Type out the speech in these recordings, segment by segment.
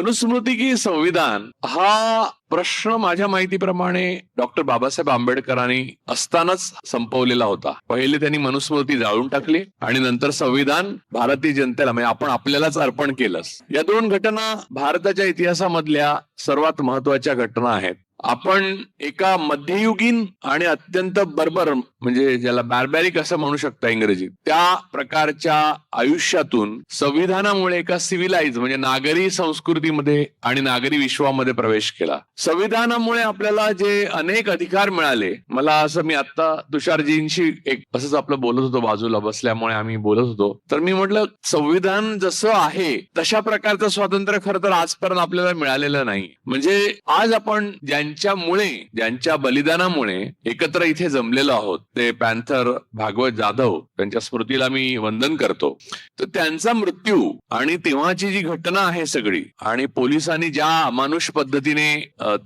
मनुस्मृती की संविधान हा प्रश्न माझ्या माहितीप्रमाणे डॉक्टर बाबासाहेब आंबेडकरांनी असतानाच संपवलेला होता. पहिले त्यांनी मनुस्मृती जाळून टाकली आणि नंतर संविधान भारतीय जनतेला म्हणजे आपण आपल्यालाच अर्पण केलं. या दोन घटना भारताच्या इतिहासामधल्या सर्वात महत्वाच्या घटना आहेत. आपण एका मध्ययुगीन आणि अत्यंत बर्बर म्हणजे ज्याला बार्बॅरिक असं म्हणू शकता इंग्रजीत, त्या प्रकारच्या आयुष्यातून संविधानामुळे एका सिव्हिलाइज म्हणजे नागरी संस्कृतीमध्ये आणि नागरी विश्वामध्ये प्रवेश केला. संविधानामुळे आपल्याला जे अनेक अधिकार मिळाले. मला असं मी आता तुषारजींशी एक असंच आपलं बोलत होतो, बाजूला बसल्यामुळे आम्ही बोलत होतो, तर मी म्हटलं संविधान जसं आहे तशा प्रकारचं स्वातंत्र्य खरं तर आजपर्यंत आपल्याला मिळालेलं नाही. म्हणजे आज आपण ज्यांच्या बलिदानामुळे एकत्र इथे जमलेलो आहोत, ते पॅन्थर भागवत जाधव, त्यांच्या स्मृतीला मी वंदन करतो. तर त्यांचा मृत्यू आणि तेव्हाची जी घटना आहे सगळी, आणि पोलिसांनी ज्या अमानुष पद्धतीने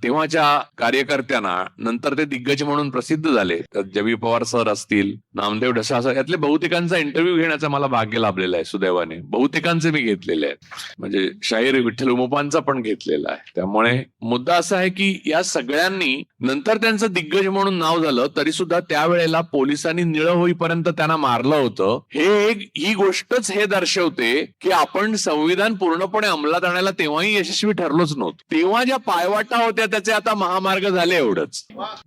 तेव्हाच्या कार्यकर्त्यांना, नंतर ते दिग्गज म्हणून प्रसिद्ध झाले, जबी पवार सर असतील, नामदेव ढसा असं, यातले बहुतेकांचा इंटरव्ह्यू घेण्याचा मला भाग्य लाभलेलं आहे सुदैवाने. बहुतेकांचे मी घेतलेले आहेत, म्हणजे शाहीर विठ्ठल उमपांचा पण घेतलेला आहे. त्यामुळे मुद्दा असा आहे की या सगळ्यांनी नंतर त्यांचं दिग्गज म्हणून नाव झालं, तरी सुद्धा त्यावेळेला पोलिसांनी निळं होईपर्यंत त्यांना मारलं होतं. ही गोष्टच हे दर्शवते की आपण संविधान पूर्णपणे अंमलात आणायला तेव्हाही यशस्वी ठरलोच नव्हतो. तेव्हा ज्या पायवाटा होत्या त्याचे आता महामार्ग झाले, एवढंच.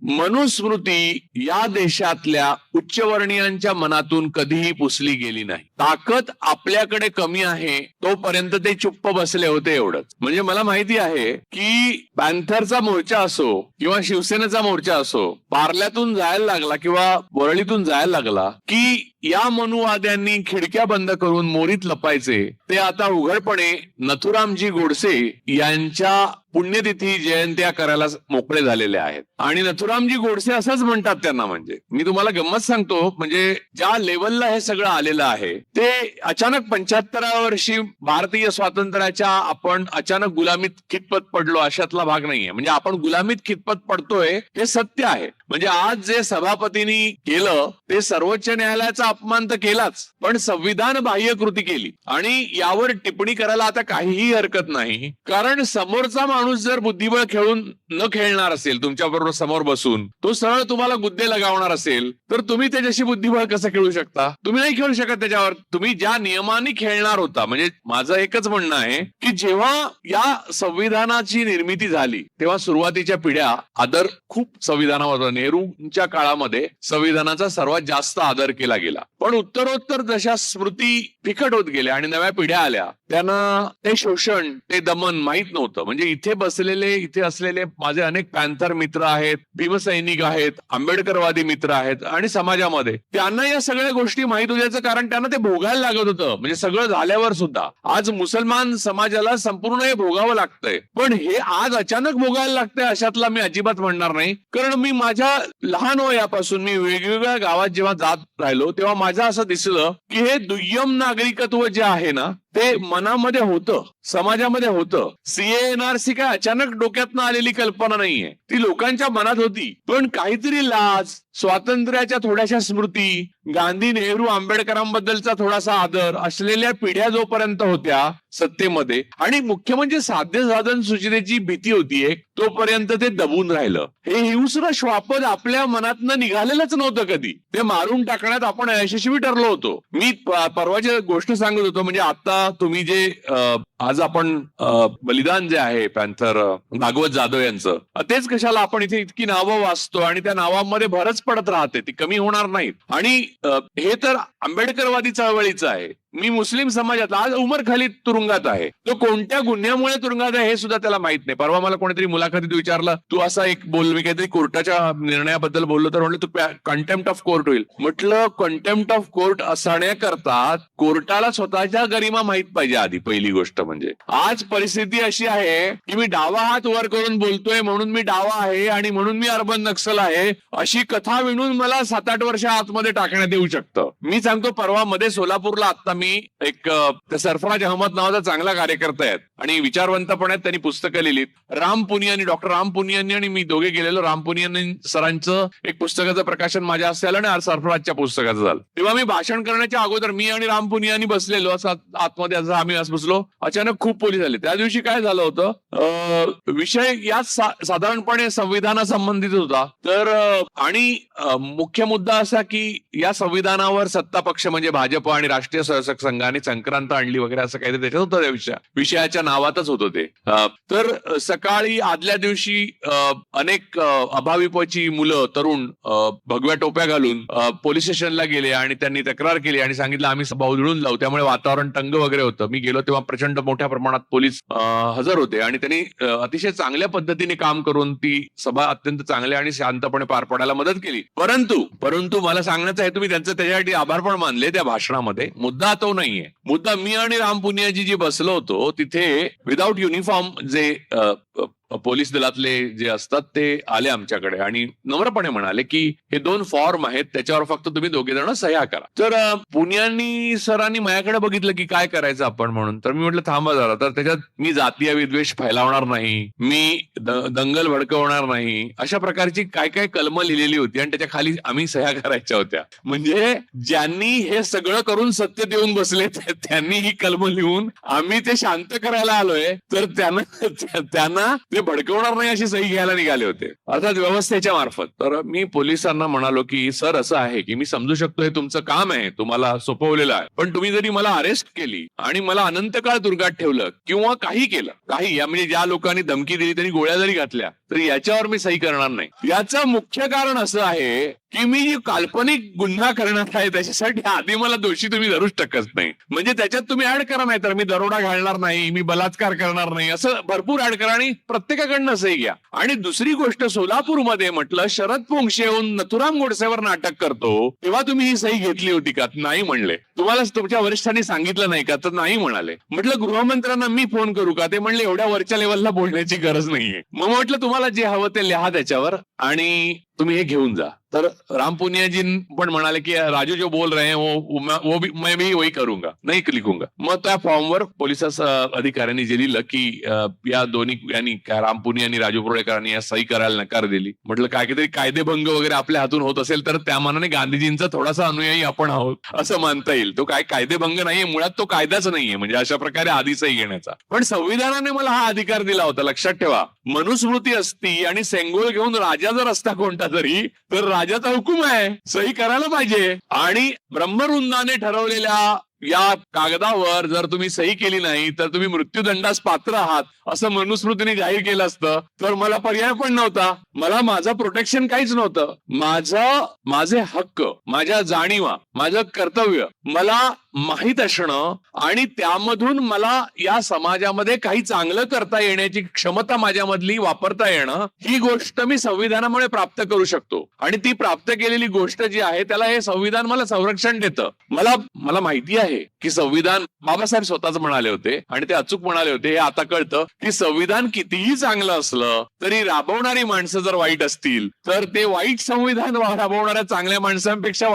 मनुस्मृती या देशातल्या उच्चवर्णीयांच्या मनातून कधीही पुसली गेली नाही. ताकद आपल्याकडे कमी आहे तोपर्यंत ते चुप्प बसले होते, एवढंच. म्हणजे मला माहिती आहे की पॅन्थरचा मोर्चा असो किंवा शिवसेनेचा मोर्चा असो, पार्ल्यातून जायला लागला किंवा वरळीतून जायला लागला की या मनुवाद्यांनी खिडक्या बंद करून मोरीत लपायचे, ते आता उघडपणे नथुरामजी गोडसे यांच्या पुण्यतिथी जयंत्या करायला मोकळे झालेले आहेत. आणि नथुरामजी गोडसे असंच म्हणतात त्यांना. म्हणजे मी तुम्हाला गंमत सांगतो, म्हणजे ज्या लेवलला हे सगळं आलेलं आहे, ते अचानक 75व्या वर्षी भारतीय स्वातंत्र्याच्या आपण अचानक गुलामीत खितपत पडलो अशातला भाग नाहीये. म्हणजे आपण गुलामीत खितपत पडतोय हे सत्य आहे. म्हणजे आज जे सभापतींनी केलं ते सर्वोच्च न्यायालयाचा अपमान तर केलाच, पण संविधान बाह्य कृती केली. आणि यावर टिप्पणी करायला आता काहीही हरकत नाही, कारण समोरचा माणूस जर बुद्धिबळ खेळून न खेळणार असेल, तुमच्या बरोबर समोर बसून तो सरळ तुम्हाला गुद्दे लगावणार असेल, तर तुम्ही त्याच्याशी बुद्धिबळ कसं खेळू शकता? तुम्ही नाही खेळू शकत त्याच्यावर. तुम्ही ज्या नियमाने खेळणार होता, म्हणजे माझं एकच म्हणणं आहे की जेव्हा या संविधानाची निर्मिती झाली तेव्हा सुरुवातीच्या पिढ्या आदर खूप संविधानावर, नेहरूंच्या काळामध्ये संविधानाचा सर्वात जास्त आदर केला गेला. पण उत्तरोत्तर जशा स्मृती फिकट होत गेल्या आणि नव्या पिढ्या आल्या, त्यांना ते शोषण, ते दमन माहित नव्हतं. म्हणजे इथे असलेले माझे अनेक पॅन्थर मित्र आहेत, भीमसैनिक आहेत, आंबेडकरवादी मित्र आहेत, आणि समाजामध्ये त्यांना या सगळ्या गोष्टी माहित होत्याचं कारण त्यांना ते भोगायला लागत होतं. म्हणजे सगळं झाल्यावर सुद्धा आज मुसलमान समाजाला संपूर्ण हे भोगावं लागतंय. पण हे आज अचानक भोगायला लागतंय अशातला मी अजिबात म्हणणार नाही. कारण मी माझ्या लहान वयापासून मी वेगवेगळ्या गावात जेव्हा जात राहिलो तेव्हा माझं असं दिसलं की हे दुय्यम नागरिकत्व जे आहे ना, ते मनामध्ये होतं, समाजामध्ये होतं. CA-NRC काय अचानक डोक्यातनं आलेली कल्पना नाहीये, ती लोकांच्या मनात होती. पण काहीतरी लाज, स्वातंत्र्याच्या थोड्याशा स्मृती, गांधी, नेहरू, आंबेडकरांबद्दलचा थोडासा आदर असलेल्या पिढ्या जोपर्यंत होत्या सत्तेमध्ये, आणि मुख्य म्हणजे साध्य साधन सुचितेची भीती होतीये, तोपर्यंत ते दबून राहिलं. हे हिंस्र श्वापद आपल्या मनातनं निघालेलंच नव्हतं कधी. ते मारून टाकण्यात आपण यशस्वी ठरलो होतो. मी परवाची गोष्ट सांगत होतो, म्हणजे आता तुम्ही जे आज आपण बलिदान जे आहे पॅन्थर भागवत जाधव यांचं, तेच कशाला आपण इथे इतकी नावं वाचतो आणि त्या नावांमध्ये भरच पडत राहते, ती कमी होणार नाहीत. आणि हे तर आंबेडकरवादी चळवळीचं आहे. मी मुस्लिम समाजात, आज उमर खालिद तुरुंगात आहे, तो कोणत्या गुन्ह्यामुळे तुरुंगात आहे हे सुद्धा त्याला माहित नाही. परवा मला कोणीतरी मुलाखतीत विचारलं, तू असा एक बोल, मी काहीतरी कोर्टाच्या निर्णयाबद्दल बोललो तर म्हणलं तू कंटेम्प्ट ऑफ कोर्ट होईल. म्हटलं कंटेम्प्ट ऑफ कोर्ट असण्याकरता कोर्टाला स्वतःच्या गरिमा माहित पाहिजे आधी, पहिली गोष्ट. म्हणजे आज परिस्थिती अशी आहे की मी डावा हात वर करून बोलतोय म्हणून मी डावा आहे आणि म्हणून मी अर्बन नक्सल आहे, अशी कथा विणून मला 7-8 वर्ष आतमध्ये टाकण्यात येऊ शकतं. मी सांगतो, परवा मध्ये सोलापूरला आता मी एक सरफराज अहमद नावाचा चांगला कार्यकर्ता आहेत आणि विचारवंत पण आहेत, त्यांनी पुस्तकं लिहिलीत. राम पुनियांनी, डॉक्टर राम पुनियांनी आणि मी दोघे गेलेलो. राम पुनियांनी सरांचं एक पुस्तकाचं प्रकाशन माझ्या हस्ते आलं आणि सरफराजच्या पुस्तकाचं झालं. तेव्हा मी भाषण करण्याच्या अगोदर मी आणि राम पुनियांनी बसलेलो असं आतमध्ये, असं आम्ही आज बसलो. अचानक खूप पोलीस आले. त्या दिवशी काय झालं होतं, विषय या साधारणपणे संविधानासंबंधित होता. तर आणि मुख्य मुद्दा असा की या संविधानावर सत्ता पक्ष म्हणजे भाजप आणि राष्ट्रीय स्वयंसेवक संघाने संक्रांत आणली वगैरे असं काहीतरी त्याच्यात होतं. त्या विषयाच्या नावातच होतं ते. तर सकाळी आदल्या दिवशी अनेक अभाविपची मुलं, तरुण भगव्या टोप्या घालून पोलीस स्टेशनला गेले आणि त्यांनी तक्रार केली आणि सांगितलं आम्ही सभा उधळून लावू. त्यामुळे वातावरण तंग वगैरे होतं. मी गेलो तेव्हा प्रचंड मोठ्या प्रमाणात पोलीस हजर होते आणि त्यांनी अतिशय चांगल्या पद्धतीने काम करून ती सभा अत्यंत चांगल्या आणि शांतपणे पार पडायला मदत केली. परंतु मला सांगण्याचं आहे, तुम्ही त्यांचं त्याच्यासाठी आभार पण मानले त्या भाषणामध्ये. मुद्दा तो नाहीये. मुद्दा मी आणि राम पुनियाजी जी बसलो होतो तिथे विदाऊट युनिफॉर्म जे पोलीस दलातले जे असतात ते आले आमच्याकडे आणि नम्रपणे म्हणाले की हे 2 फॉर्म आहेत, त्याच्यावर फक्त तुम्ही दोघे जण सह्या करा. तर पुनियांनी सरांनी माझ्याकडे बघितलं की काय करायचं आपण म्हणून. तर मी म्हटलं थांबा जरा. तर त्याच्यात मी जातीय विद्वेष फैलावणार नाही, मी दंगल भडकवणार नाही, अशा प्रकारची काय काय कलमं लिहिलेली होती आणि त्याच्या खाली आम्ही सह्या करायच्या होत्या. म्हणजे ज्यांनी हे सगळं करून सत्तेत येऊन बसले त्यांनी ही कलमं लिहून आम्ही ते शांत करायला आलोय, तर त्यांना ते भडकवणार नाही अशी सही घ्यायला निघाले होते, अर्थात व्यवस्थेच्या मार्फत. तर मी पोलिसांना म्हणालो की सर असं आहे की मी समजू शकतो हे तुमचं काम आहे, तुम्हाला सोपवलेलं आहे, पण तुम्ही जरी मला अरेस्ट केली आणि मला अनंत काळ तुरुंगात ठेवलं किंवा काही केलं, म्हणजे ज्या लोकांनी धमकी दिली त्यांनी गोळ्या जरी घातल्या, तर याच्यावर मी सही करणार नाही. याचं मुख्य कारण असं आहे की मी जी काल्पनिक गुन्हा करणार आहे त्याच्यासाठी आधी मला दोषी तुम्ही धरूच शकत नाही. म्हणजे त्याच्यात तुम्ही ऍड करा, नाही तर मी दरोडा घालणार नाही, मी बलात्कार करणार नाही, असं भरपूर ऍड करा आणि प्रत्येकाकडनं सही घ्या. आणि दुसरी गोष्ट, सोलापूरमध्ये म्हटलं शरद पोंक्षे येऊन नथुराम गोडसेवर नाटक करतो तेव्हा तुम्ही ही सही घेतली होती का? नाही म्हणले. तुम्हाला तुमच्या वरिष्ठांनी सांगितलं नाही का? तर नाही म्हणाले. म्हटलं गृहमंत्र्यांना मी फोन करू का? ते म्हणले एवढ्या वरच्या लेवलला बोलण्याची गरज नाहीये. मग म्हटलं तुम्हाला जे हवं ते लिहा त्याच्यावर आणि तुम्ही हे घेऊन जा. तर राम पुनियाजी पण म्हणाले की राजू जो बोल रहे हैं वो भी मैं भी वही करूंगा, नहीं लिखूंगा. मग त्या फॉर्मवर पोलीस अधिकाऱ्यांनी जे लिहिलं की या दोन्ही यांनी राम पुनिया आणि राजू पुरोळेकरांनी या सही करायला नकार दिली. म्हटलं काहीतरी कायदेभंग वगैरे आपल्या हातून होत असेल तर त्या मानाने गांधीजींचा थोडासा अनुयायी आपण आहोत असं मानता येईल. तो काय कायदेभंग नाहीये, मुळात तो कायदाच नाहीये, म्हणजे अशा प्रकारे आधी सही घेण्याचा. पण संविधानाने मला हा अधिकार दिला होता, लक्षात ठेवा. मनुस्मृती असती आणि सेंगोल घेऊन राजा जर असता कोणता तरी, तर राजाचा हुकूम आहे, सही करायला पाहिजे. आणि ब्रह्मवृंदाने ठरवलेल्या या कागदावर जर तुम्ही सही केली नाही तर तुम्ही मृत्यूदंडास पात्र आहात असं मनुस्मृतीने जाहीर केलं असतं तर मला पर्याय पण नव्हता. मला माझं प्रोटेक्शन काहीच नव्हतं. माझे हक्क, माझ्या जाणीवा, माझं कर्तव्य मला माहीत असणं आणि त्यामधून मला या समाजामध्ये काही चांगलं करता येण्याची क्षमता माझ्यामधली वापरता येणं, ही गोष्ट मी संविधानामुळे प्राप्त करू शकतो. आणि ती प्राप्त केलेली गोष्ट जी आहे त्याला हे संविधान मला संरक्षण देतं. मला माहिती आहे की संविधान, बाबासाहेब स्वतःच म्हणाले होते आणि ते अचूक म्हणाले होते, हे आता कळतं की संविधान कितीही चांगलं असलं तरी राबवणारी माणसं जर वाईट असतील तर ते वाईट संविधान राबवणाऱ्या चांगल्या माणसांपेक्षा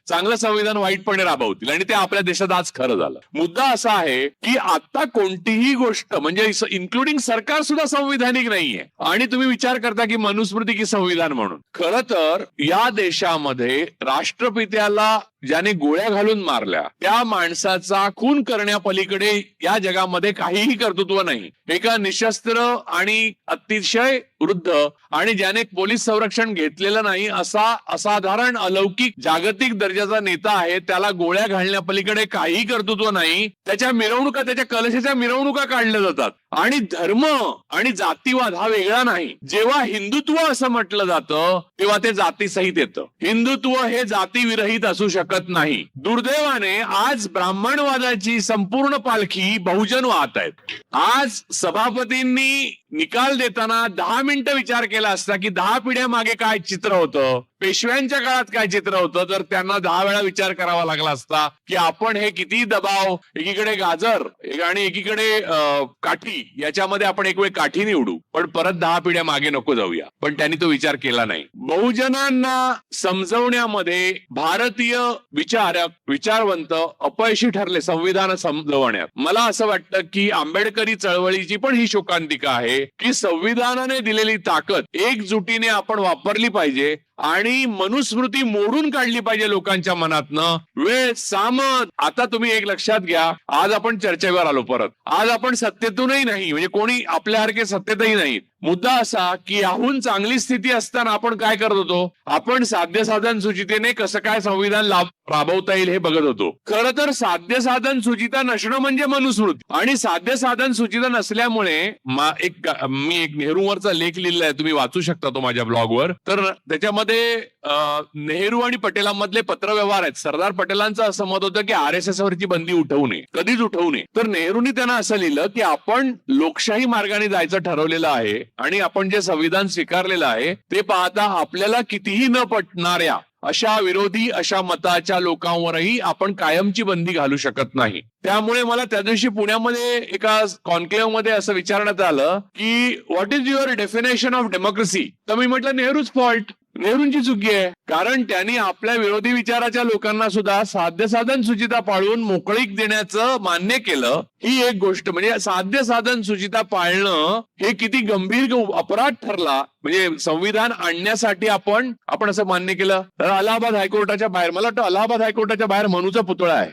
चांगलं संविधान वाईटपणे राबवतील. आणि ते आपल्या देशात आज खरं झालं. मुद्दा असा आहे की आता कोणतीही गोष्ट, म्हणजे इन्क्लुडिंग सरकार सुद्धा संविधानिक नाहीये. आणि तुम्ही विचार करता की मनुस्मृती की संविधान म्हणून. खरं तर या देशामध्ये राष्ट्रपित्याला ज्याने गोळ्या घालून मारल्या त्या माणसाचा खून करण्यापलीकडे या जगामध्ये काहीही कर्तृत्व नाही. एका निशस्त्र आणि अतिशय वृद्ध आणि ज्याने पोलीस संरक्षण घेतलेलं नाही असा असाधारण अलौकिक जागतिक दर्जाचा नेता आहे, त्याला गोळ्या घालण्यापलीकडे काही कर्तृत्व नाही. त्याच्या मिरवणुका, त्याच्या कलशाच्या मिरवणुका काढल्या जातात. आणि धर्म आणि जातीवाद हा वेगळा नाही. जेव्हा हिंदुत्व असं म्हटलं जातं तेव्हा ते जातीसहित येतं. हिंदुत्व हे जातीविरहित असू शकत नाही. दुर्दैवाने आज ब्राह्मणवादाची संपूर्ण पालखी बहुजन वाहत आहेत. आज सभापतींनी निकाल देताना 10 मिनिटं विचार केला असता की 10 पिढ्या मागे काय चित्र होतं, पेशव्यांच्या काळात काय चित्र होतं, तर त्यांना 10 वेळा विचार करावा लागला असता की आपण हे किती दबाव, एकीकडे गाजर आणि एकीकडे काठी, याच्यामध्ये आपण एक वेळ काठी निवडू, पण परत 10 पिढ्या मागे नको जाऊया. पण त्यांनी तो विचार केला नाही. बहुजनांना समजवण्यामध्ये भारतीय विचारक, विचारवंत अपयशी ठरले संविधान समजवण्यात. मला असं वाटतं की आंबेडकरी चळवळीची पण ही शोकांतिका आहे की संविधानाने दिलेली ताकद एकजुटीने आपण वापरली पाहिजे आणि मनुस्मृती मोडून काढली पाहिजे लोकांच्या मनातनं. वेळ सामत. आता तुम्ही एक लक्षात घ्या, आज आपण चर्चेवर आलो परत. आज आपण सत्तेतूनही नाही, म्हणजे कोणी आपल्यासारखे सत्तेतही नाहीत. मुद्दा असा की याहून चांगली स्थिती असताना आपण काय करत होतो, आपण साध्य साधन सुचितेने कसं काय संविधान राबवता येईल हे बघत होतो. खरं तर साध्य साधन सुचिता नसणं म्हणजे मनुस्मृती, आणि साध्य साधन सुचिता नसल्यामुळे मी एक नेहरूवरचा लेख लिहिलेला आहे, तुम्ही वाचू शकता तो माझ्या ब्लॉगवर. तर त्याच्यामध्ये नेहरू आणि पटेलांमधले पत्रव्यवहार आहेत. सरदार पटेलांचं असं मत होतं की RSS वरची बंदी उठवू नये, कधीच उठवू नये. तर नेहरूंनी त्यांना असं लिहिलं की आपण लोकशाही मार्गाने जायचं ठरवलेलं आहे आणि आपण जे संविधान स्वीकारलेलं आहे ते पाहता आपल्याला कितीही न पटणाऱ्या अशा विरोधी, अशा मताच्या लोकांवरही आपण कायमची बंदी घालू शकत नाही. त्यामुळे मला त्या दिवशी पुण्यामध्ये एका कॉन्क्लेव्ह मध्ये असं विचारण्यात आलं की what is your definition of democracy. तर मी म्हटलं नेहरूच फॉल्ट, नेहरूंची चुकी आहे. कारण त्यांनी आपल्या विरोधी विचाराच्या लोकांना सुद्धा साध्य साधन सुचिता पाळून मोकळीक देण्याचं मान्य केलं. ही एक गोष्ट, म्हणजे साध्य साधन सुचिता पाळणं हे किती गंभीर अपराध ठरला. म्हणजे संविधान आणण्यासाठी आपण असं मान्य केलं. तर अलाहाबाद हायकोर्टाच्या बाहेर, मला वाटतं अलाहाबाद हायकोर्टाच्या बाहेर मनूचा पुतळा आहे.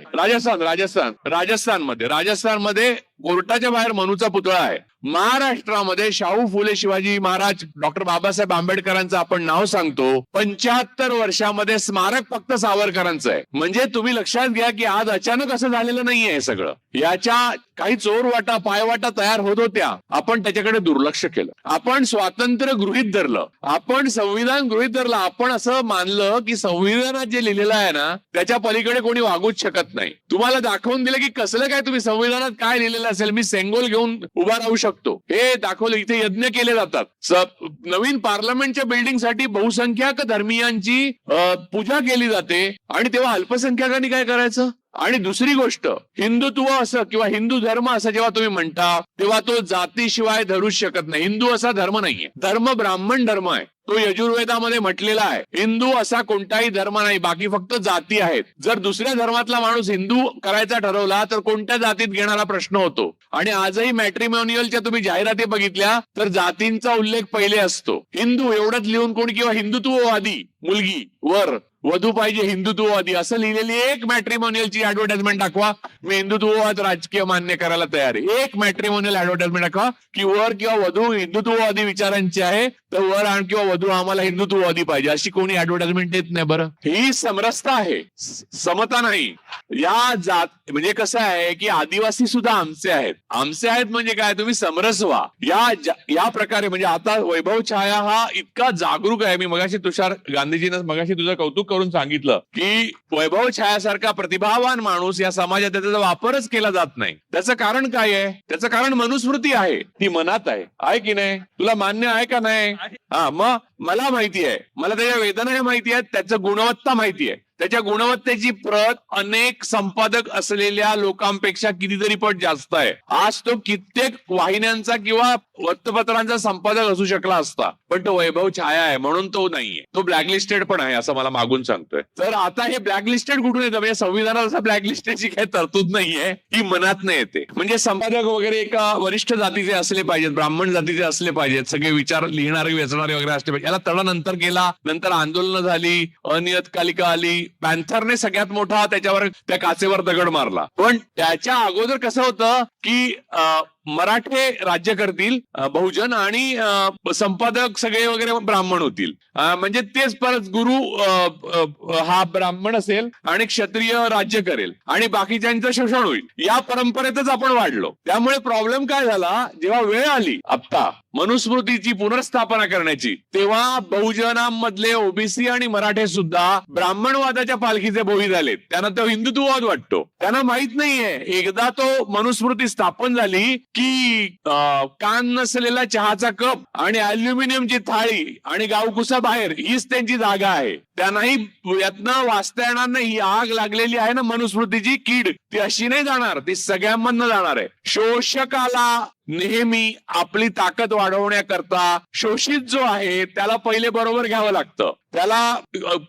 राजस्थानमध्ये कोर्टाच्या बाहेर मनूचा पुतळा आहे. महाराष्ट्रामध्ये शाहू फुले शिवाजी महाराज डॉक्टर बाबासाहेब आंबेडकरांचं आपण नाव सांगतो. 75 वर्षामध्ये स्मारक फक्त सावरकरांचं आहे. म्हणजे तुम्ही लक्षात घ्या की आज अचानक असं झालेलं नाहीये. हे सगळं याच्या काही चोरवाटा, पायवाटा तयार होत होत्या. आपण त्याच्याकडे दुर्लक्ष केलं. आपण स्वातंत्र्य गृहीत धरलं, आपण संविधान गृहीत धरलं. आपण असं मानलं की संविधानात जे लिहिलेलं आहे ना त्याच्या पलीकडे कोणी वागूच शकत नाही. तुम्हाला दाखवून दिलं की कसलं काय, तुम्ही संविधानात काय लिहिलेलं असेल, मी सेंगोल घेऊन उभा राहू शकतो, हे दाखवलं. इथे यज्ञ केले जातात. नवीन पार्लमेंटच्या बिल्डिंगसाठी बहुसंख्याक धर्मीयांची पूजा केली जाते आणि तेव्हा अल्पसंख्याकांनी काय करायचं. आणि दुसरी गोष्ट, हिंदुत्व असं किंवा हिंदू धर्म असं जेव्हा तुम्ही म्हणता तेव्हा तो जातीशिवाय धरूच शकत नाही. हिंदू असा धर्म नाहीये. धर्म ब्राह्मण धर्म आहे. तो यजुर्वेदामध्ये म्हटलेला आहे. हिंदू असा कोणताही धर्म नाही, बाकी फक्त जाती आहेत. जर दुसऱ्या धर्मातला माणूस हिंदू करायचा ठरवला तर कोणत्या जातीत घेणारा प्रश्न होतो. आणि आजही मॅट्रिमोनियलच्या तुम्ही जाहिराती बघितल्या तर जातींचा उल्लेख पहिले असतो. हिंदू एवढंच लिहून कोणी, किंवा हिंदुत्ववादी मुलगी वर, वधू पाहिजे हिंदुत्ववादी असं लिहिलेली एक मॅट्रिमोनियलची ऍडव्हर्टाइजमेंट दाखवा, मी हिंदुत्ववाद राजकीय मान्य करायला तयार आहे. एक मॅट्रिमोनियल ऍडव्हर्टाइजमेंट दाखवा की वर किंवा वधू हिंदुत्ववादी विचारांची आहे, तर वर आणि किंवा वधू आम्हाला हिंदुत्ववादी पाहिजे, अशी कोणी ऍडव्हर्टाइजमेंट देत नाही. बरं, ही समरसता आहे, समता नाही. या जात म्हणजे कसं आहे की आदिवासी सुद्धा आमचे आहेत म्हणजे काय, तुम्ही समरस व्हा. या प्रकारे म्हणजे आता वैभव छाया हा इतका जागरूक आहे. मी मगाशी तुषार गांधीजीनं मगाशी तुझं कौतुक करून सांगितलं की वैभव छायासारखा प्रतिभावान माणूस या समाजात त्याचा वापरच केला जात नाही. त्याचं कारण काय आहे? त्याचं कारण मनुस्मृती आहे, ती मनात आहे की नाही? तुला मान्य आहे का नाही? मग मला माहिती आहे, मला त्याच्या वेदना माहिती आहेत, त्याचं गुणवत्ता माहिती आहे. त्याच्या गुणवत्तेची प्रत अनेक संपादक असलेल्या लोकांपेक्षा कितीतरी पट जास्त आहे. आज तो कित्येक वाहिन्यांचा किंवा वृत्तपत्रांचा संपादक असू शकला असता, पण तो वैभव छाया आहे म्हणून तो नाहीये. तो ब्लॅकलिस्टेड पण आहे असं मला मागून सांगतोय. तर आता हे ब्लॅकलिस्टेड कुठून येतं? म्हणजे संविधानात असं ब्लॅकलिस्टेडची काही तरतूद नाहीये, ही मनात नाही येते. म्हणजे संपादक वगैरे एका वरिष्ठ जातीचे असले पाहिजेत, ब्राह्मण जातीचे असले पाहिजेत, सगळे विचार लिहिणारे वेचणारे वगैरे असले पाहिजे. याला तडा नंतर केला, नंतर आंदोलनं झाली, अनियतकालिका आली, पॅन्थरने सगळ्यात मोठा त्याच्यावर त्या काचेवर दगड मारला. पण त्याच्या अगोदर कसं होतं की मराठे राज्य करतील बहुजन आणि संपादक सगळे वगैरे ब्राह्मण होतील. म्हणजे तेच परत गुरु हा ब्राह्मण असेल आणि क्षत्रिय राज्य करेल आणि बाकीच्यांचं शोषण होईल. या परंपरेतच आपण वाढलो. त्यामुळे प्रॉब्लेम काय झाला, जेव्हा वेळ आली आता मनुस्मृतीची पुनर्स्थापना करण्याची, तेव्हा बहुजनांमधले ओबीसी आणि मराठे सुद्धा ब्राह्मणवादाच्या पालखीचे बोवी झालेत. त्यांना तो हिंदुत्ववाद वाटतो. त्यांना माहित नाहीये एकदा तो मनुस्मृती स्थापन झाली की कान नसलेला चहाचा कप आणि अल्युमिनियमची थाळी आणि गावकुसा बाहेर हीच त्यांची जागा आहे. त्यांनाही यातनं वाचता येणार नाही. ही आग लागलेली आहे ना मनुस्मृतीची कीड, ती अशी नाही जाणार, ती सगळ्यांमधनं जाणार आहे. शोषकाला नेहमी आपली ताकद वाढवण्याकरता शोषित जो आहे त्याला पहिले बरोबर घ्यावं लागतं, त्याला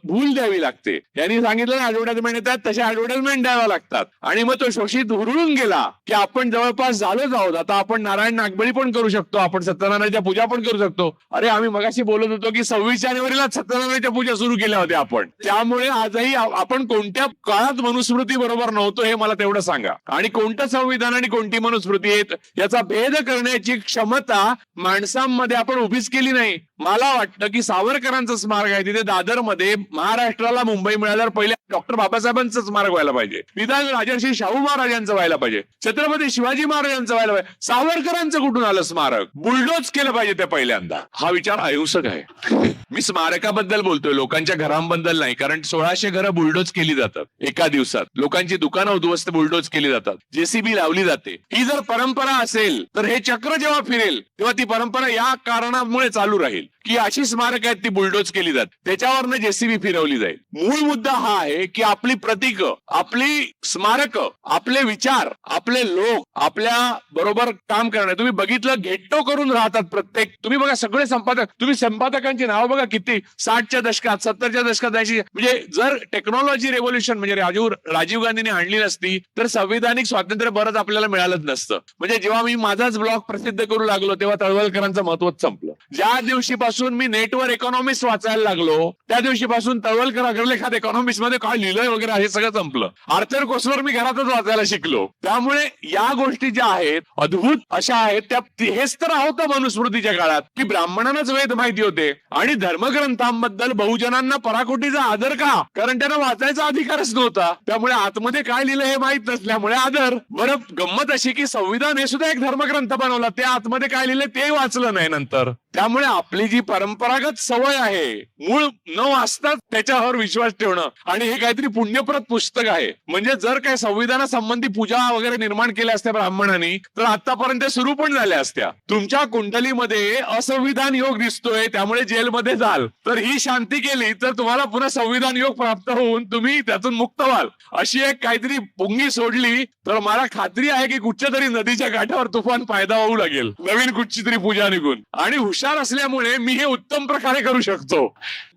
भूल द्यावी लागते. यांनी सांगितलं ना ऍडव्हर्टाइजमेंट येतात, तशा ऍडव्हर्टाइजमेंट द्याव्या लागतात. आणि मग तो शोषित हुरळून गेला की आपण जवळपास झालोच आहोत. आता आपण नारायण नागबळी पण करू शकतो, आपण सत्यनारायणच्या पूजा पण करू शकतो. अरे आम्ही मगाशी बोलत होतो की 26 जानेवारीला सत्यनारायणच्या पूजा सुरू केल्या होत्या आपण. त्यामुळे आजही आपण कोणत्या काळात मनुस्मृती बरोबर नव्हतो हे मला तेवढं सांगा. आणि कोणतं संविधान आणि कोणती मनुस्मृती आहेत याचा भेद करण्याची क्षमता माणसांमध्ये आपण उभीच केली नाही. मला वाटतं की सावरकरांचं स्मारक आहे तिथे दादरमध्ये महाराष्ट्राला मुंबई मिळाल्यावर पहिले डॉक्टर बाबासाहेबांचं स्मारक व्हायला पाहिजे, निदान राजर्षी शाहू महाराजांचं व्हायला पाहिजे, छत्रपती शिवाजी महाराजांचं व्हायला पाहिजे. सावरकरांचं कुठून आलं स्मारक? बुलडोज केलं पाहिजे ते पहिल्यांदा. हा विचार अहिंसक आहे. मी स्मारकाबद्दल बोलतोय, लोकांच्या घरांबद्दल नाही. कारण 1600 घरं बुलडोज केली जातात एका दिवसात, लोकांची दुकानं उद्ध्वस्त बुलडोज केली जातात, जेसीबी लावली जाते. ही जर परंपरा असेल तर हे चक्र जेव्हा फिरेल तेव्हा ती परंपरा या कारणामुळे चालू राहील की अशी स्मारक आहेत ती बुलडोज केली जात, त्याच्यावरनं जेसीबी फिरवली जाईल. मूळ मुद्दा हा आहे की आपली प्रतीक, आपली स्मारक, आपले विचार, आपले लोक आपल्या बरोबर काम करणार. तुम्ही बघितलं घेट्टो करून राहतात प्रत्येक. तुम्ही बघा सगळे संपादक, तुम्ही संपादकांची नाव बघा किती 60च्या दशकात 70च्या दशकात 80. म्हणजे जर टेक्नॉलॉजी रेव्होल्युशन म्हणजे राजीव गांधींनी आणली नसती तर संविधानिक स्वातंत्र्य बरंच आपल्याला मिळालंच नसतं. म्हणजे जेव्हा मी माझाच ब्लॉग प्रसिद्ध करू लागलो तेव्हा तळवलकरांचं महत्वच संपलं. ज्या दिवशीपासून मी नेटवर इकॉनॉमिक्स वाचायला लागलो त्या दिवशीपासून तळवलकर अग्रलेखात इकॉनॉमिक्स मध्ये काय लिहिलंय वगैरे हे सगळं संपलं. आर्थर कोसलर मी घरातच वाचायला शिकलो. त्यामुळे या गोष्टी ज्या आहेत अद्भुत अशा आहेत त्या हेच तर होतं मनुस्मृतीच्या काळात की ब्राह्मणांनाच वेद माहिती होते आणि धर्मग्रंथांबद्दल बहुजनांना पराकोटीचा आदर का? कारण त्यांना वाचायचा अधिकारच नव्हता. त्यामुळे आतमध्ये काय लिहिलं हे माहित नसल्यामुळे आदर. बरं गंमत अशी की संविधान हे सुद्धा एक धर्मग्रंथ बनवला, ते आतमध्ये काय लिहिलं ते वाचलं नाही नंतर. त्यामुळे आपली जी परंपरागत सवय आहे मूळ न वाचता त्याच्यावर विश्वास ठेवणं आणि हे काहीतरी पुण्यप्रत पुस्तक आहे. म्हणजे जर काय संविधानासंबंधी पूजा वगैरे निर्माण केल्या असत्या ब्राह्मणांनी तर आतापर्यंत सुरू पण झाल्या असत्या. तुमच्या कुंडलीमध्ये असंविधान योग दिसतोय त्यामुळे जेलमध्ये जाल, तर ही शांती केली तर तुम्हाला पुन्हा संविधान योग प्राप्त होऊन तुम्ही त्यातून मुक्त व्हाल. अशी एक काहीतरी पुंगी सोडली तर मला खात्री आहे की कुठच्या तरी नदीच्या काठावर तुफान फायदा होऊ लागेल नवीन कुठची तरी पूजा निघून. आणि हुशार असल्यामुळे मी हे उत्तम प्रकारे करू शकतो.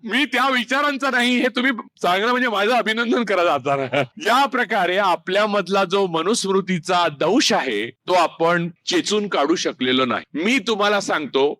मी त्या विचारांचा नाही हे तुम्ही चांगलं म्हणजे माझं अभिनंदन करा जाताना. या प्रकारे आपल्यामधला जो मनुस्मृतीचा दंश आहे तो आपण चेचून काढू शकलेलो नाही. मी तुम्हाला सांगतो,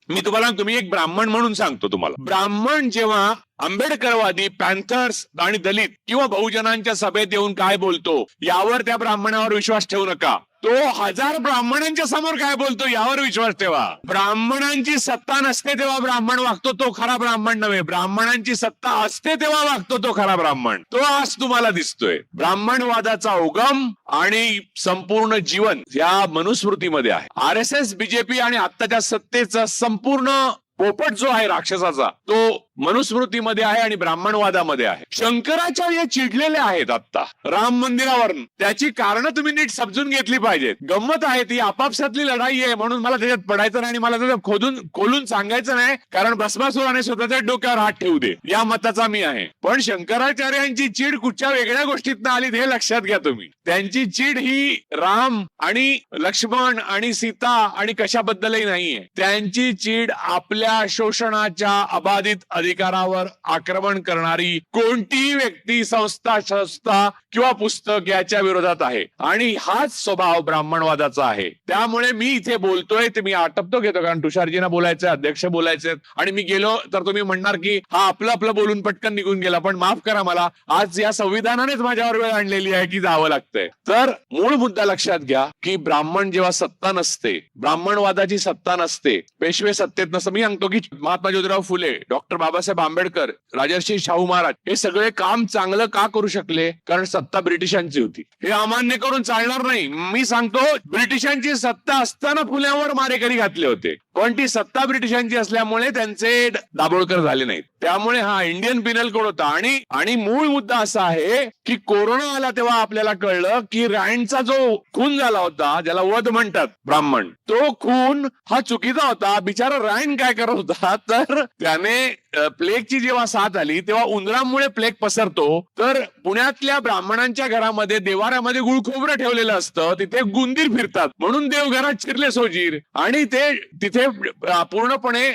तुम्ही एक ब्राह्मण म्हणून सांगतो तुम्हाला. ब्राह्मण जेव्हा आंबेडकरवादी, पॅन्थर्स आणि दलित किंवा बहुजनांच्या सभेत येऊन काय बोलतो यावर त्या ब्राह्मणावर विश्वास ठेवू नका. तो 1000 ब्राह्मणांच्या समोर काय बोलतो यावर विश्वास ठेवा. ब्राह्मणांची सत्ता नसते तेव्हा ब्राह्मण वागतो तो खरा ब्राह्मण नव्हे. ब्राह्मणांची सत्ता असते तेव्हा वागतो तो खरा ब्राह्मण. तो आज तुम्हाला दिसतोय. ब्राह्मणवादाचा उगम आणि संपूर्ण जीवन या मनुस्मृतीमध्ये आहे. RSS, BJP आणि आत्ताच्या सत्तेचा संपूर्ण पोपट जो आहे राक्षसाचा तो मनुस्मृतीमध्ये आहे आणि ब्राह्मणवादामध्ये आहे. शंकराचार्य चिडलेले आहेत आता राम मंदिरावर. त्याची कारण तुम्ही नीट समजून घेतली पाहिजेत. गंमत आहे ती आपापसातली लढाई आहे म्हणून मला त्याच्यात पडायचं नाही आणि मला त्याच्यात खोलून सांगायचं नाही. कारण भस्मासुराने स्वतःच्या डोक्यावर हात ठेवू दे या मताचा मी आहे. पण शंकराचार्यांची चीड कुठच्या वेगळ्या गोष्टीत आली हे लक्षात घ्या तुम्ही. त्यांची चीड ही राम आणि लक्ष्मण आणि सीता आणि कशाबद्दलही नाहीये. त्यांची चीड आपल्या शोषणाच्या अबाधित अधिकारावर आक्रमण करणारी कोणतीही व्यक्ती, संस्था किंवा पुस्तक याच्या विरोधात आहे. आणि हाच स्वभाव ब्राह्मणवादाचा आहे. त्यामुळे मी इथे बोलतोय ते मी आटपतो घेतो कारण तुषारजींना बोलायचंय, अध्यक्ष बोलायचे आणि मी गेलो तर तुम्ही म्हणणार की हा आपलं बोलून पटकन निघून गेला. पण माफ करा मला, आज या संविधानानेच माझ्यावर वेळ आणलेली आहे की जावं लागतंय. तर मूळ मुद्दा लक्षात घ्या की ब्राह्मण जेव्हा सत्ता नसते, ब्राह्मणवादाची सत्ता नसते, पेशवे सत्तेत नसतं. मी सांगतो की महात्मा ज्योतिराव फुले, डॉक्टर बाबासाहेब आंबेडकर, राजर्षी शाहू महाराज हे सगळे काम चांगलं का करू शकले? कारण सत्ता ब्रिटिशांची होती. हे अमान्य करून चालणार नाही. मी सांगतो, ब्रिटिशांची सत्ता असताना फुल्यावर मारेकरी घातले होते, पण ती सत्ता ब्रिटिशांची असल्यामुळे त्यांचे दाभोळकर झाले नाहीत. त्यामुळे हा इंडियन पिनल कोड होता. आणि मूळ मुद्दा असा आहे की कोरोना आला तेव्हा आपल्याला कळलं की रँडचा जो खून झाला होता, ज्याला वध म्हणतात ब्राह्मण, तो खून हा चुकीचा होता. बिचारा रँड काय करत होता, तर त्याने प्लेगची जेव्हा साथ आली तेव्हा उंदरामुळे प्लेग पसरतो, तर पुण्यातल्या ब्राह्मणांच्या घरामध्ये देवाऱ्यामध्ये गुळखोबरं ठेवलेलं असतं, तिथे गुंदीर फिरतात म्हणून देवघरात शिरले सोजीर आणि ते तिथे पूर्णपणे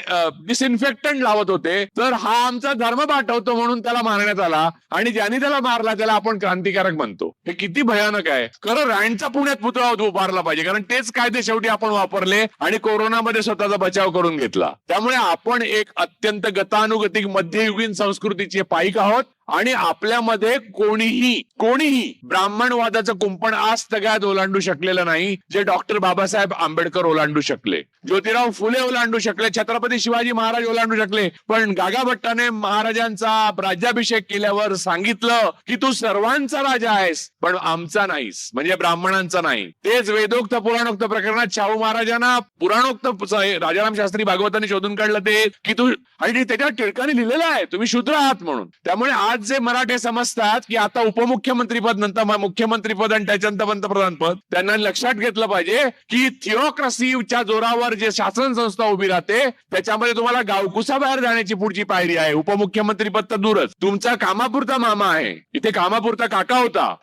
डिसइन्फेक्टंट लावत होते. तर हा आमचा धर्म पाठवतो म्हणून त्याला मारण्यात आला आणि ज्यांनी त्याला मारला त्याला आपण क्रांतिकारक म्हणतो. हे किती भयानक आहे. खरं रँडचा पुण्यात पुतळा उभारला पाहिजे, कारण तेच कायदे शेवटी आपण वापरले आणि कोरोनामध्ये स्वतःचा बचाव करून घेतला. त्यामुळे आपण एक अत्यंत गतानुगतिक मध्ययुगीन संस्कृतीचे पाईक आहोत आणि आपल्यामध्ये कोणीही ब्राह्मणवादाचं कुंपण आज तगायत ओलांडू शकलेलं नाही, जे डॉक्टर बाबासाहेब आंबेडकर ओलांडू शकले, ज्योतिराव फुले ओलांडू शकले, छत्रपती शिवाजी महाराज ओलांडू शकले. पण गागा भट्टाने महाराजांचा राज्याभिषेक केल्यावर सांगितलं की तू सर्वांचा राजा आहेस पण आमचा नाहीस, म्हणजे ब्राह्मणांचा नाही. तेच वेदोक्त पुराणोक्त प्रकरणात शाहू महाराजांना पुराणोक्त राजाराम शास्त्री भागवतांनी शोधून काढलं ते की तू, आणि त्याच्यावर टिळकाने लिहिलेलं आहे तुम्ही शूद्र आहात म्हणून. त्यामुळे आज जे मराठे समजतात की आता उपमुख्यमंत्रीपद नंतर मुख्यमंत्रीपद आणि त्याच्यानंतर पंतप्रधान पद, त्यांना लक्षात घेतलं पाहिजे की थिओक्रसीच्या जोरावर जे शासन संस्था उभी राहते त्याच्यामध्ये तुम्हाला गावकुसा बाहेर जाण्याची पुढची पायरी आहे. उपमुख्यमंत्रीपद तर दूरच, तुमचा कामापुरता मामा आहे, इथे कामापुरता काका होता.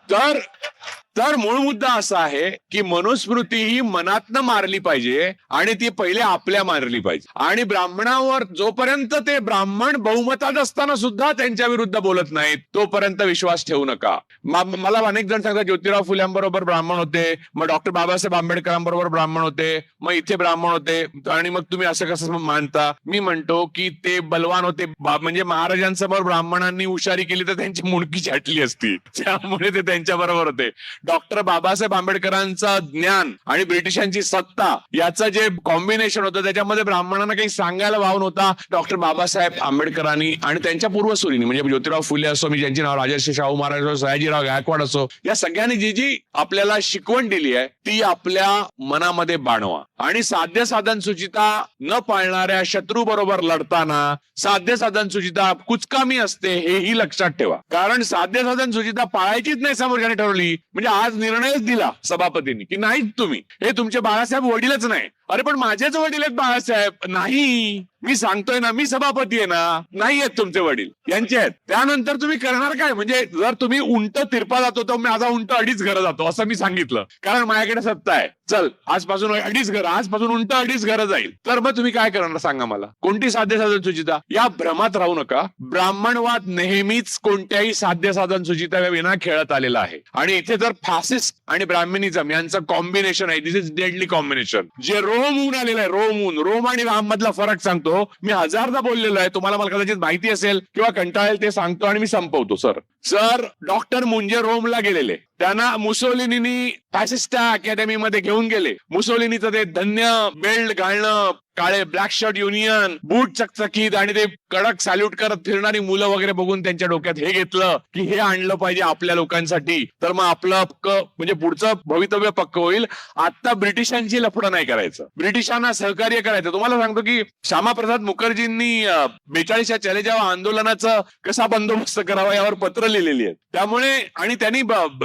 तर मूळ मुद्दा असा आहे की मनुस्मृती ही मनातनं मारली पाहिजे आणि ती पहिले आपल्या मारली पाहिजे. आणि ब्राह्मणावर जोपर्यंत ते ब्राह्मण बहुमतात असताना सुद्धा त्यांच्या विरुद्ध बोलत नाहीत तोपर्यंत विश्वास ठेवू नका. मला अनेक जण सांगतात ज्योतिराव फुल्यांबरोबर ब्राह्मण होते, मग डॉक्टर बाबासाहेब आंबेडकरांबरोबर ब्राह्मण होते, मग इथे ब्राह्मण होते आणि मग तुम्ही असं कसं मानता? मी म्हणतो की ते बलवान होते, म्हणजे महाराजांसमोर ब्राह्मणांनी हुशारी केली तर त्यांची मुंडकी छाटली असती, त्यामुळे ते त्यांच्या बरोबर होते. डॉक्टर बाबासाहेब आंबेडकरांचं ज्ञान आणि ब्रिटिशांची सत्ता याचं जे कॉम्बिनेशन होतं त्याच्यामध्ये ब्राह्मणांना काही सांगायला वाव नव्हता. डॉक्टर बाबासाहेब आंबेडकरांनी आणि त्यांच्या पूर्वसुरींनी, म्हणजे ज्योतिराव फुले असो, मी ज्यांची नाव राजर्षी शाहू महाराज असो, सयाजीराव गायकवाड असो, या सगळ्यांनी जी आपल्याला शिकवण दिली आहे ती आपल्या मनामध्ये बाणवा. आणि साध्य साधन सुचिता न पाळणाऱ्या शत्रू बरोबर लढताना साध्य साधन सुचिता कुचकामी असते हेही लक्षात ठेवा. कारण साध्य साधन सुचिता पाळायचीच नाही समोरच्याने ठरवली म्हणजे आज निर्णयच दिला सभापतींनी की नाही तुम्ही, हे तुमचे बाळासाहेब वडीलच नाही. अरे पण माझेच वडील आहेत बाळासाहेब. नाही, मी सांगतोय ना, मी सभापती आहे ना, नाही आहेत तुमचे वडील, यांचे आहेत. त्यानंतर तुम्ही करणार काय? म्हणजे जर तुम्ही उंट तिरपा जातो तर माझा उंट 2.5 घरं जातो असं मी सांगितलं, कारण माझ्याकडे सत्ता आहे. चल आजपासून 2.5 घरं, आजपासून उंट 2.5 घरं जाईल, तर मग तुम्ही काय करणार सांगा मला? कोणती साध्य साधन सुचिता? या भ्रमात राहू नका. ब्राह्मणवाद नेहमीच कोणत्याही साध्य साधन सुचिता विना खेळत आलेला आहे. आणि इथे जर फॅसिस्ट आणि ब्राह्मणिझम यांचं कॉम्बिनेशन आहे, दिस इज डेडली कॉम्बिनेशन. जे रोम ऊन आलेलं आहे, रोम आणि राम मधला फरक सांगतो मी 1000दा बोललेलो आहे, तुम्हाला मला कदाचित माहिती असेल किंवा कंटाळेल ते सांगतो आणि मी संपवतो. सर डॉक्टर मुंजे रोमला गेलेले, त्यांना मुसोलिनीनी फॅसिस्टा अकॅडमीमध्ये घेऊन गेले. मुसोलिनीचं ते धन्य बेल्ट घालणं, काळे ब्लॅक शर्ट युनियन, बूट चकचकीत आणि ते कडक सॅल्यूट करत फिरणारी मुलं वगैरे बघून त्यांच्या डोक्यात हे घेतलं की हे आणलं पाहिजे आपल्या लोकांसाठी, तर मग आपलं म्हणजे पुढचं भवितव्य पक्क होईल. आता ब्रिटिशांची लफडं नाही करायचं, ब्रिटिशांना सहकार्य करायचं. तुम्हाला सांगतो की श्यामाप्रसाद मुखर्जींनी 42च्या चलेजाव आंदोलनाचं कसा बंदोबस्त करावा यावर पत्र लिहिलेली आहेत. त्यामुळे आणि त्यांनी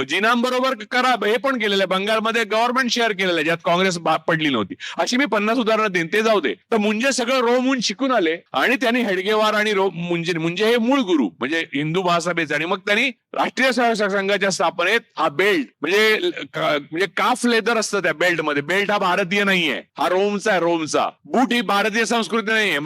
जिनांबरोबर करा हे पण केलेलं आहे. बंगालमध्ये गव्हर्नमेंट शेअर केलेलं आहे ज्यात काँग्रेस पडली नव्हती. अशी मी 50 उदाहरणं देईन, ते जाऊ दे. तर मुंजे सगळं रोमहून शिकून आले आणि त्यांनी हेडगेवार आणि मुंजे हे मूळ गुरु म्हणजे हिंदू महासभेचे, आणि मग त्यांनी राष्ट्रीय सहकार संघाच्या स्थापनेत हा बेल्ट म्हणजे काफ लेदर असतं त्या बेल्ट मध्ये. बेल्ट हा भारतीय नाहीये, हा रोमचा आहे, रोमचा. बूट ही भारतीय संस्कृती नाहीये.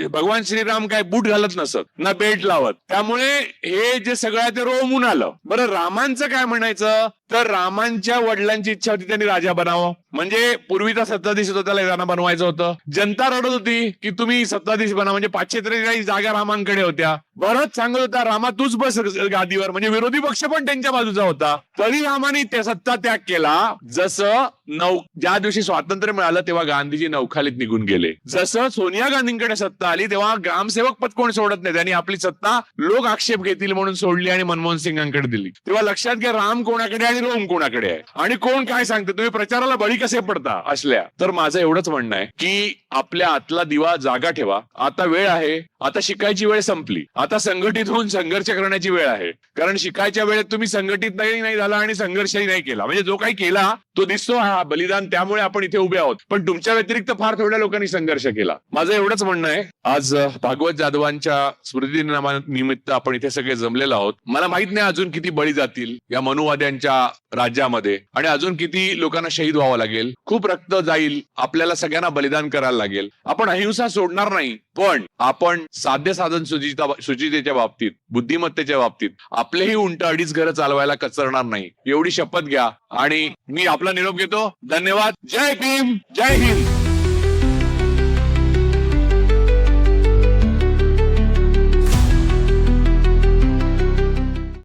भगवान श्रीराम काय बूट घालत नसत ना बेल्ट लावत. त्यामुळे हे जे सगळं आहे ते रोमहून आलं. बरं रामांचं काय म्हणायचं? तर रामांच्या वडिलांची इच्छा होती त्यांनी राजा बनावं. म्हणजे पूर्वीचा सत्ताधीश होता त्याला त्यांना बनवायचं होतं. जनता रडत होती की तुम्ही सत्ताधीश बना. म्हणजे 543 जागा रामांकडे होत्या. भरत सांगत होता रामा तूच बस गादीवर. म्हणजे विरोधी पक्ष पण त्यांच्या बाजूचा होता. तरी रामाने त्या सत्ता त्याग केला. जसं ज्या दिवशी स्वातंत्र्य मिळालं तेव्हा गांधीजी नौखालीत निघून गेले. जसं सोनिया गांधींकडे सत्ता आली तेव्हा ग्रामसेवक पद कोण सोडत नाही. त्यांनी आपली सत्ता लोक आक्षेप घेतील म्हणून सोडली आणि मनमोहन सिंगांकडे दिली. तेव्हा लक्षात घ्या राम कोणाकडे आणि रोम कोणाकडे आहे आणि कोण काय सांगते. तुम्ही प्रचाराला बळी कसे पडता असल्या. तर माझं एवढंच म्हणणं आहे की आपल्या आतला दिवा जागा ठेवा. आता वेळ आहे. आता शिकायची वेळ संपली. आता संघटित होऊन संघर्ष करण्याची वेळ आहे. कारण शिकायच्या वेळेत तुम्ही संघटित नाही झाला आणि संघर्षही नाही केला. म्हणजे जो काही केला तो दिसतो हा बलिदान, त्यामुळे आपण इथे उभे आहोत. पण तुमच्या व्यतिरिक्त फार थोड्या लोकांनी संघर्ष केला. माझं एवढंच म्हणणं आहे. आज भागवत जाधवांच्या स्मृतिदिनानिमित्त आपण इथे सगळे जमलेलो आहोत. मला माहित नाही अजून किती बळी जातील या मनुवाद्यांच्या राज्यामध्ये आणि अजून किती लोकांना शहीद व्हावं लागेल. खूप रक्त जाईल. आपल्याला सगळ्यांना बलिदान करायला लागेल. आपण अहिंसा सोडणार नाही. पण आपण साध्य साधन सुचितेच्या बाबतीत, बुद्धिमत्तेच्या बाबतीत आपलेही उंट अडीच घरं चालवायला कचरणार नाही. एवढी शपथ घ्या आणि मी आपला निरोप घेतो. धन्यवाद. जय भीम, जय हिंद.